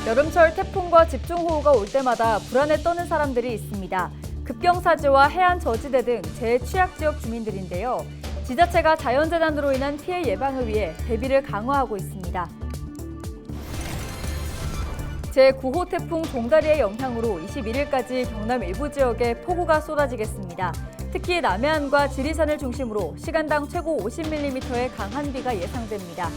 여름철 태풍과 집중호우가 올 때마다 불안에 떠는 사람들이 있습니다. 급경사지와 해안 저지대 등 재취약지역 주민들인데요. 지자체가 자연재난으로 인한 피해 예방을 위해 대비를 강화하고 있습니다. 제9호 태풍 종다리의 영향으로 21일까지 경남 일부 지역에 폭우가 쏟아지겠습니다. 특히 남해안과 지리산을 중심으로 시간당 최고 50mm의 강한 비가 예상됩니다.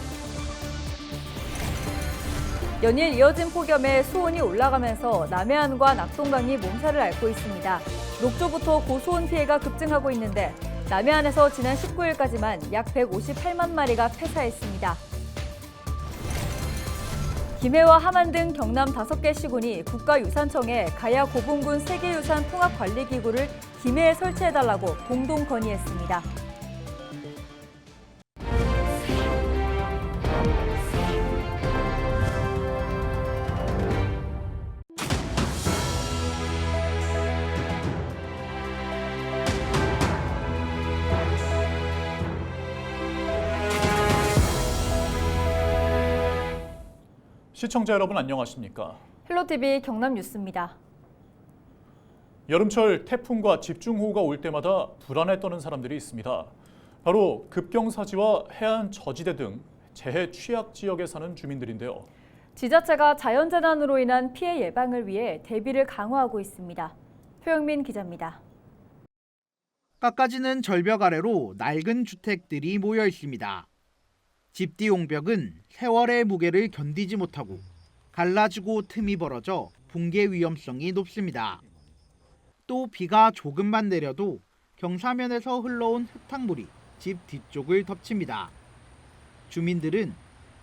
연일 이어진 폭염에 수온이 올라가면서 남해안과 낙동강이 몸살을 앓고 있습니다. 녹조부터 고수온 피해가 급증하고 있는데 남해안에서 지난 19일까지만 약 158만 마리가 폐사했습니다. 김해와 함안 등 경남 5개 시군이 국가유산청에 가야 고분군 세계유산 통합관리기구를 김해에 설치해달라고 공동 건의했습니다. 시청자 여러분 안녕하십니까? 헬로티비 경남뉴스입니다. 여름철 태풍과 집중호우가 올 때마다 불안에 떠는 사람들이 있습니다. 바로 급경사지와 해안 저지대 등 재해 취약 지역에 사는 주민들인데요. 지자체가 자연재난으로 인한 피해 예방을 위해 대비를 강화하고 있습니다. 표영민 기자입니다. 깎아지는 절벽 아래로 낡은 주택들이 모여 있습니다. 집뒤 용벽은 세월의 무게를 견디지 못하고 갈라지고 틈이 벌어져 붕괴 위험성이 높습니다. 또 비가 조금만 내려도 경사면에서 흘러온 흙탕물이 집 뒤쪽을 덮칩니다. 주민들은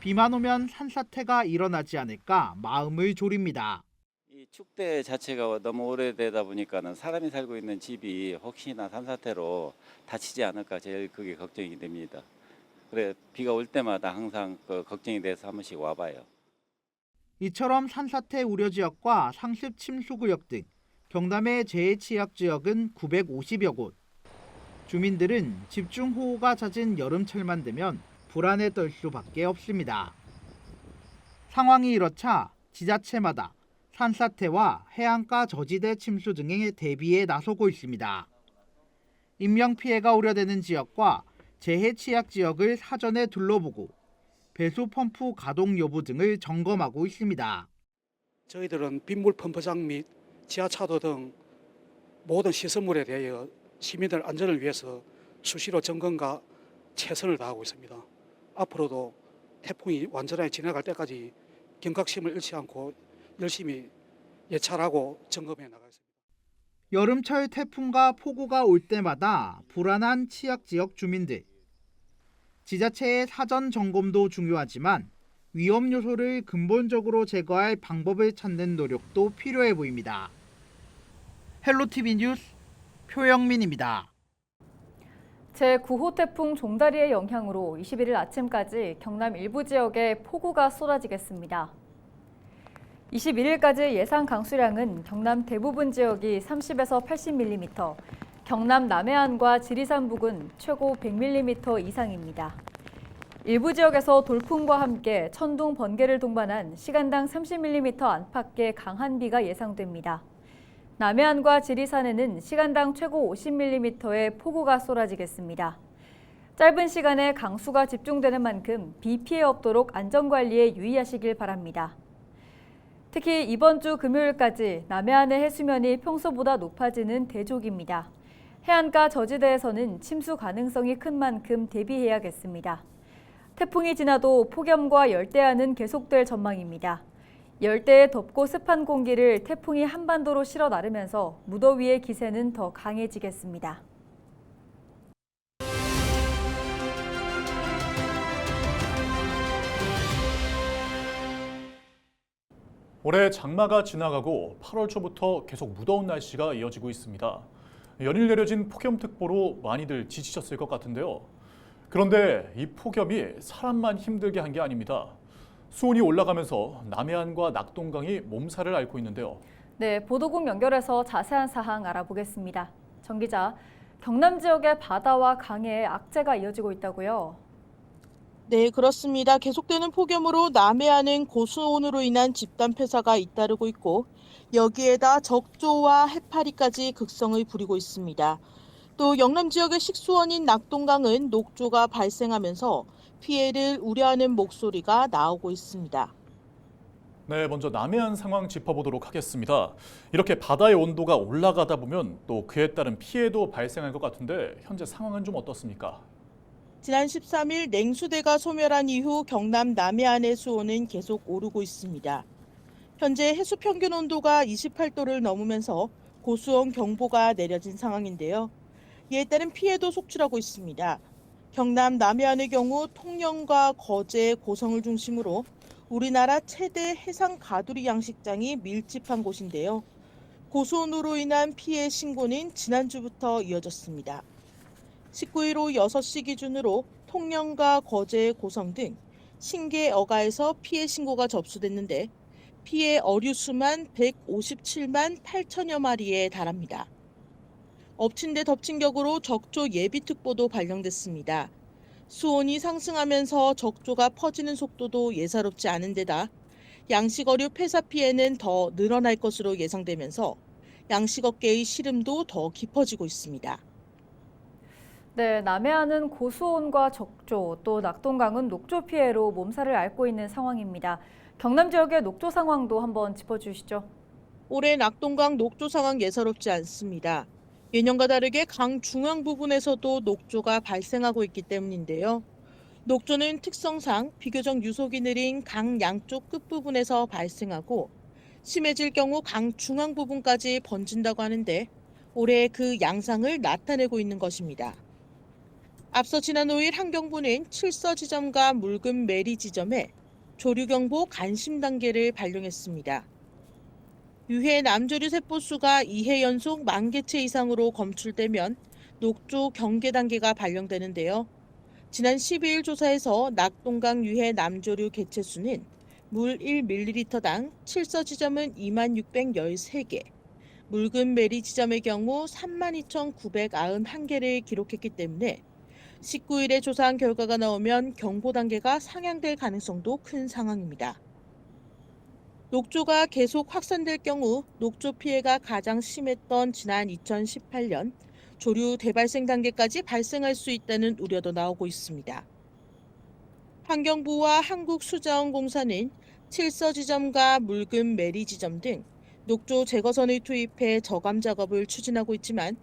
비만 오면 산사태가 일어나지 않을까 마음을 졸입니다. 이 축대 자체가 너무 오래되다 보니까는 사람이 살고 있는 집이 혹시나 산사태로 다치지 않을까 제일 그게 걱정이 됩니다. 그래 비가 올 때마다 항상 걱정이 돼서 한 번씩 와봐요. 이처럼 산사태 우려 지역과 상습 침수 구역 등 경남의 재해 취약 지역은 950여 곳. 주민들은 집중호우가 잦은 여름철만 되면 불안에 떨 수밖에 없습니다. 상황이 이렇자 지자체마다 산사태와 해안가 저지대 침수 등의 대비에 나서고 있습니다. 인명피해가 우려되는 지역과 재해 취약 지역을 사전에 둘러보고 배수 펌프 가동 여부 등을 점검하고 있습니다. 저희들은 빗물 펌프장 및 지하차도 등 모든 시설물에 대하여 시민들 안전을 위해서 수시로 점검과 최선을 다하고 있습니다. 앞으로도 태풍이 완전하게 지나갈 때까지 경각심을 잃지 않고 열심히 예찰하고 점검해 나가겠습니다. 여름철 태풍과 폭우가 올 때마다 불안한 취약 지역 주민들. 지자체의 사전 점검도 중요하지만 위험 요소를 근본적으로 제거할 방법을 찾는 노력도 필요해 보입니다. 헬로티비 뉴스 표영민입니다. 제9호 태풍 종다리의 영향으로 21일 아침까지 경남 일부 지역에 폭우가 쏟아지겠습니다. 21일까지 예상 강수량은 경남 대부분 지역이 30에서 80mm, 경남 남해안과 지리산 부근 최고 100mm 이상입니다. 일부 지역에서 돌풍과 함께 천둥, 번개를 동반한 시간당 30mm 안팎의 강한 비가 예상됩니다. 남해안과 지리산에는 시간당 최고 50mm의 폭우가 쏟아지겠습니다. 짧은 시간에 강수가 집중되는 만큼 비 피해 없도록 안전관리에 유의하시길 바랍니다. 특히 이번 주 금요일까지 남해안의 해수면이 평소보다 높아지는 대조기입니다. 해안가 저지대에서는 침수 가능성이 큰 만큼 대비해야겠습니다. 태풍이 지나도 폭염과 열대야는 계속될 전망입니다. 열대의 덥고 습한 공기를 태풍이 한반도로 실어 나르면서 무더위의 기세는 더 강해지겠습니다. 올해 장마가 지나가고 8월 초부터 계속 무더운 날씨가 이어지고 있습니다. 연일 내려진 폭염특보로 많이들 지치셨을 것 같은데요. 그런데 이 폭염이 사람만 힘들게 한 게 아닙니다. 수온이 올라가면서 남해안과 낙동강이 몸살을 앓고 있는데요. 네, 보도국 연결해서 자세한 사항 알아보겠습니다. 정 기자, 경남 지역의 바다와 강에 악재가 이어지고 있다고요? 네, 그렇습니다. 계속되는 폭염으로 남해안은 고수온으로 인한 집단 폐사가 잇따르고 있고 여기에다 적조와 해파리까지 극성을 부리고 있습니다. 또 영남 지역의 식수원인 낙동강은 녹조가 발생하면서 피해를 우려하는 목소리가 나오고 있습니다. 네, 먼저 남해안 상황 짚어보도록 하겠습니다. 이렇게 바다의 온도가 올라가다 보면 또 그에 따른 피해도 발생할 것 같은데 현재 상황은 좀 어떻습니까? 지난 13일 냉수대가 소멸한 이후 경남 남해안의 수온은 계속 오르고 있습니다. 현재 해수 평균 온도가 28도를 넘으면서 고수온 경보가 내려진 상황인데요. 이에 따른 피해도 속출하고 있습니다. 경남 남해안의 경우 통영과 거제, 고성을 중심으로 우리나라 최대 해상 가두리 양식장이 밀집한 곳인데요. 고수온으로 인한 피해 신고는 지난주부터 이어졌습니다. 19일 오후 6시 기준으로 통영과 거제, 고성 등 신계 어가에서 피해 신고가 접수됐는데 피해 어류 수만 157만 8천여 마리에 달합니다. 엎친 데 덮친 격으로 적조 예비특보도 발령됐습니다. 수온이 상승하면서 적조가 퍼지는 속도도 예사롭지 않은 데다 양식어류 폐사 피해는 더 늘어날 것으로 예상되면서 양식업계의 시름도 더 깊어지고 있습니다. 네, 남해안은 고수온과 적조, 또 낙동강은 녹조 피해로 몸살을 앓고 있는 상황입니다. 경남 지역의 녹조 상황도 한번 짚어주시죠. 올해 낙동강 녹조 상황 예사롭지 않습니다. 예년과 다르게 강 중앙 부분에서도 녹조가 발생하고 있기 때문인데요. 녹조는 특성상 비교적 유속이 느린 강 양쪽 끝부분에서 발생하고 심해질 경우 강 중앙 부분까지 번진다고 하는데 올해 그 양상을 나타내고 있는 것입니다. 앞서 지난 5일 환경부는 칠서 지점과 묽은 메리 지점에 조류경보 간심 단계를 발령했습니다. 유해 남조류 세포수가 2해 연속 10,000개 이상으로 검출되면 녹조 경계 단계가 발령되는데요. 지난 12일 조사에서 낙동강 유해 남조류 개체수는 물 1ml당 칠서 지점은 2613개, 묽은 메리 지점의 경우 32,991개를 기록했기 때문에 19일에 조사한 결과가 나오면 경보 단계가 상향될 가능성도 큰 상황입니다. 녹조가 계속 확산될 경우 녹조 피해가 가장 심했던 지난 2018년 조류 대발생 단계까지 발생할 수 있다는 우려도 나오고 있습니다. 환경부와 한국수자원공사는 칠서 지점과 묽은 메리 지점 등 녹조 제거선을 투입해 저감 작업을 추진하고 있지만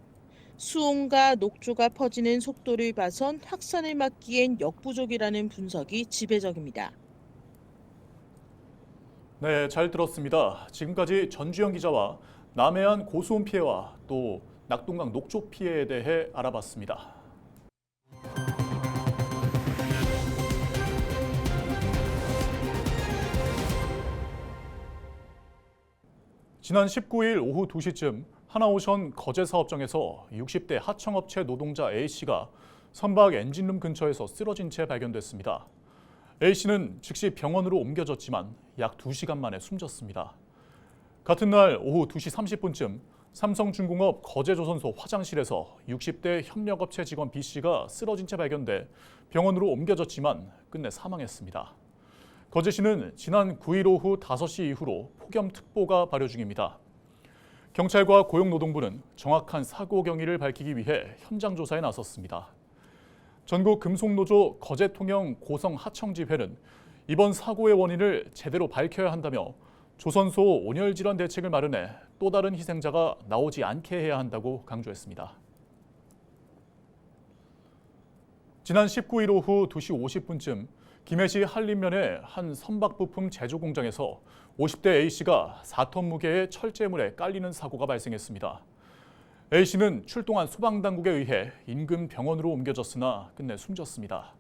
수온과 녹조가 퍼지는 속도를 봐선 확산을 막기엔 역부족이라는 분석이 지배적입니다. 네, 잘 들었습니다. 지금까지 전주영 기자와 남해안 고수온 피해와 또 낙동강 녹조 피해에 대해 알아봤습니다. 지난 19일 오후 2시쯤 하나오션 거제 사업장에서 60대 하청업체 노동자 A씨가 선박 엔진룸 근처에서 쓰러진 채 발견됐습니다. A씨는 즉시 병원으로 옮겨졌지만 약 2시간 만에 숨졌습니다. 같은 날 오후 2시 30분쯤 삼성중공업 거제조선소 화장실에서 60대 협력업체 직원 B씨가 쓰러진 채 발견돼 병원으로 옮겨졌지만 끝내 사망했습니다. 거제시는 지난 9일 오후 5시 이후로 폭염특보가 발효 중입니다. 경찰과 고용노동부는 정확한 사고 경위를 밝히기 위해 현장 조사에 나섰습니다. 전국 금속노조 거제통영 고성 하청지회는 이번 사고의 원인을 제대로 밝혀야 한다며 조선소 온열질환 대책을 마련해 또 다른 희생자가 나오지 않게 해야 한다고 강조했습니다. 지난 19일 오후 2시 50분쯤 김해시 한림면의 한 선박 부품 제조 공장에서 50대 A씨가 4톤 무게의 철제물에 깔리는 사고가 발생했습니다. A씨는 출동한 소방당국에 의해 인근 병원으로 옮겨졌으나 끝내 숨졌습니다.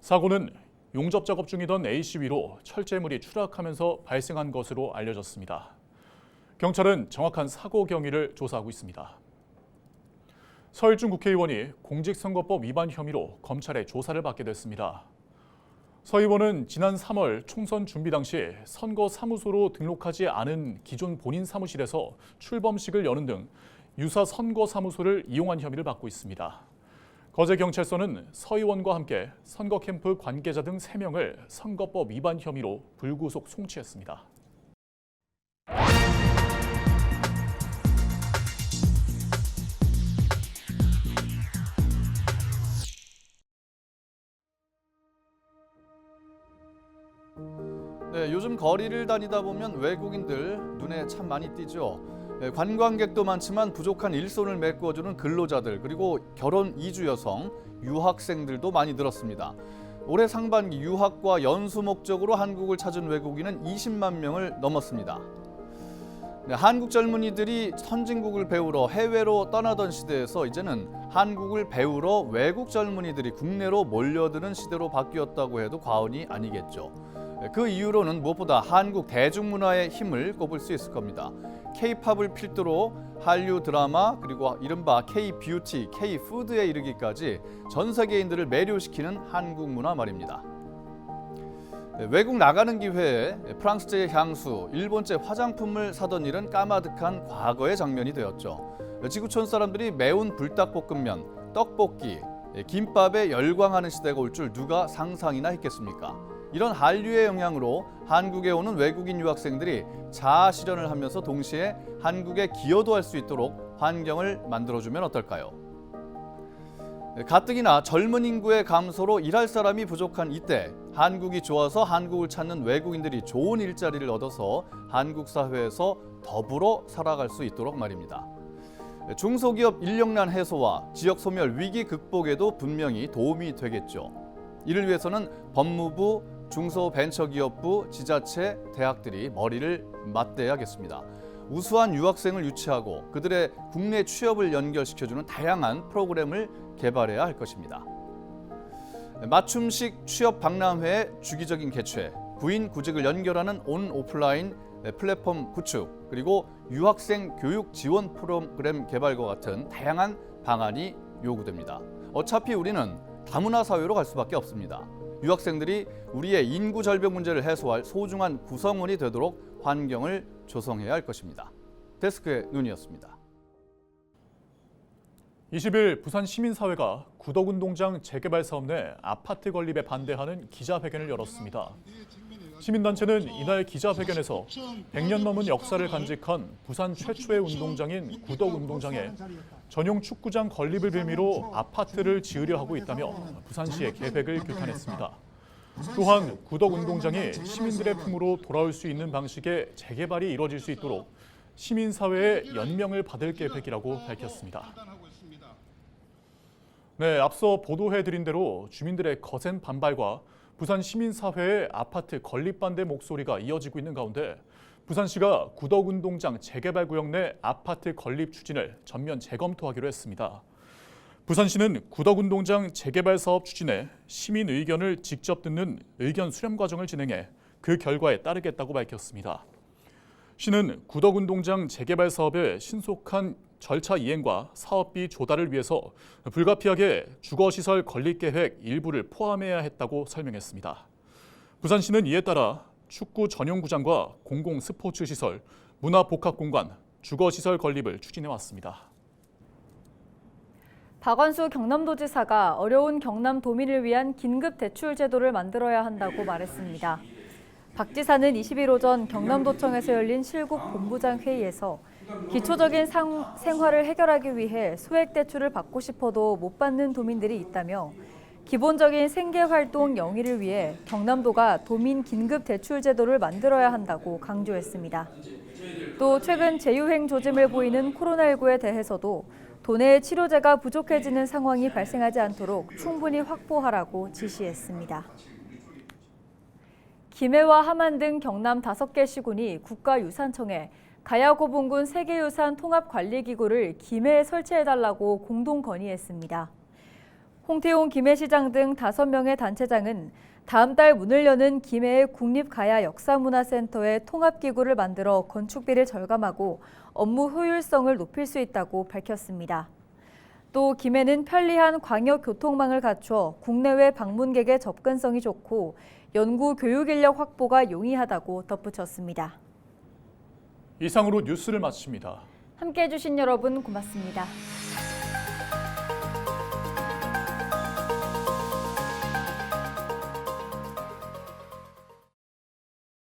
사고는 용접 작업 중이던 A씨 위로 철제물이 추락하면서 발생한 것으로 알려졌습니다. 경찰은 정확한 사고 경위를 조사하고 있습니다. 서일준 국회의원이 공직선거법 위반 혐의로 검찰의 조사를 받게 됐습니다. 서 의원은 지난 3월 총선 준비 당시 선거사무소로 등록하지 않은 기존 본인 사무실에서 출범식을 여는 등 유사 선거사무소를 이용한 혐의를 받고 있습니다. 거제경찰서는 서 의원과 함께 선거 캠프 관계자 등 3명을 선거법 위반 혐의로 불구속 송치했습니다. 네, 요즘 거리를 다니다 보면 외국인들 눈에 참 많이 띄죠. 네, 관광객도 많지만 부족한 일손을 메꿔주는 근로자들, 그리고 결혼 이주 여성, 유학생들도 많이 늘었습니다. 올해 상반기 유학과 연수 목적으로 한국을 찾은 외국인은 20만 명을 넘었습니다. 네, 한국 젊은이들이 선진국을 배우러 해외로 떠나던 시대에서 이제는 한국을 배우러 외국 젊은이들이 국내로 몰려드는 시대로 바뀌었다고 해도 과언이 아니겠죠. 그 이유로는 무엇보다 한국 대중문화의 힘을 꼽을 수 있을 겁니다. K-팝을 필두로 한류 드라마, 그리고 이른바 K-뷰티, K-푸드에 이르기까지 전 세계인들을 매료시키는 한국 문화 말입니다. 외국 나가는 기회에 프랑스제 향수, 일본제 화장품을 사던 일은 까마득한 과거의 장면이 되었죠. 지구촌 사람들이 매운 불닭볶음면, 떡볶이, 김밥에 열광하는 시대가 올 줄 누가 상상이나 했겠습니까? 이런 한류의 영향으로 한국에 오는 외국인 유학생들이 자아 실현을 하면서 동시에 한국에 기여도 할 수 있도록 환경을 만들어주면 어떨까요? 가뜩이나 젊은 인구의 감소로 일할 사람이 부족한 이때 한국이 좋아서 한국을 찾는 외국인들이 좋은 일자리를 얻어서 한국 사회에서 더불어 살아갈 수 있도록 말입니다. 중소기업 인력난 해소와 지역 소멸 위기 극복에도 분명히 도움이 되겠죠. 이를 위해서는 법무부, 중소벤처기업부, 지자체, 대학들이 머리를 맞대야겠습니다. 우수한 유학생을 유치하고 그들의 국내 취업을 연결시켜주는 다양한 프로그램을 개발해야 할 것입니다. 맞춤식 취업 박람회의 주기적인 개최, 구인 구직을 연결하는 온 오프라인 플랫폼 구축, 그리고 유학생 교육 지원 프로그램 개발과 같은 다양한 방안이 요구됩니다. 어차피 우리는 다문화 사회로 갈 수밖에 없습니다. 유학생들이 우리의 인구 절벽 문제를 해소할 소중한 구성원이 되도록 환경을 조성해야 할 것입니다. 데스크의 눈이었습니다. 20일 부산 시민사회가 구덕운동장 재개발 사업 내 아파트 건립에 반대하는 기자회견을 열었습니다. 시민단체는 이날 기자회견에서 100년 넘은 역사를 간직한 부산 최초의 운동장인 구덕운동장에 전용 축구장 건립을 빌미로 아파트를 지으려 하고 있다며 부산시의 계획을 규탄했습니다. 또한 구덕운동장이 시민들의 품으로 돌아올 수 있는 방식의 재개발이 이뤄질 수 있도록 시민사회의 연명을 받을 계획이라고 밝혔습니다. 네, 앞서 보도해드린 대로 주민들의 거센 반발과 부산 시민사회의 아파트 건립 반대 목소리가 이어지고 있는 가운데 부산시가 구덕운동장 재개발 구역 내 아파트 건립 추진을 전면 재검토하기로 했습니다. 부산시는 구덕운동장 재개발 사업 추진에 시민 의견을 직접 듣는 의견 수렴 과정을 진행해 그 결과에 따르겠다고 밝혔습니다. 시는 구덕운동장 재개발 사업의 신속한 절차 이행과 사업비 조달을 위해서 불가피하게 주거시설 건립계획 일부를 포함해야 했다고 설명했습니다. 부산시는 이에 따라 축구 전용구장과 공공스포츠시설, 문화복합공간, 주거시설 건립을 추진해왔습니다. 박완수 경남도지사가 어려운 경남도민을 위한 긴급대출 제도를 만들어야 한다고 말했습니다. 박 지사는 20일 오전 경남도청에서 열린 실국 본부장 회의에서 기초적인 생활을 해결하기 위해 소액대출을 받고 싶어도 못 받는 도민들이 있다며 기본적인 생계활동 영위를 위해 경남도가 도민 긴급대출 제도를 만들어야 한다고 강조했습니다. 또 최근 재유행 조짐을 보이는 코로나19에 대해서도 도내 치료제가 부족해지는 상황이 발생하지 않도록 충분히 확보하라고 지시했습니다. 김해와 함안 등 경남 5개 시군이 국가유산청에 가야고분군 세계유산 통합관리기구를 김해에 설치해달라고 공동 건의했습니다. 홍태용 김해시장 등 5명의 단체장은 다음 달 문을 여는 김해의 국립가야역사문화센터에 통합기구를 만들어 건축비를 절감하고 업무 효율성을 높일 수 있다고 밝혔습니다. 또 김해는 편리한 광역교통망을 갖춰 국내외 방문객의 접근성이 좋고 연구 교육 인력 확보가 용이하다고 덧붙였습니다. 이상으로 뉴스를 마칩니다. 함께해 주신 여러분 고맙습니다.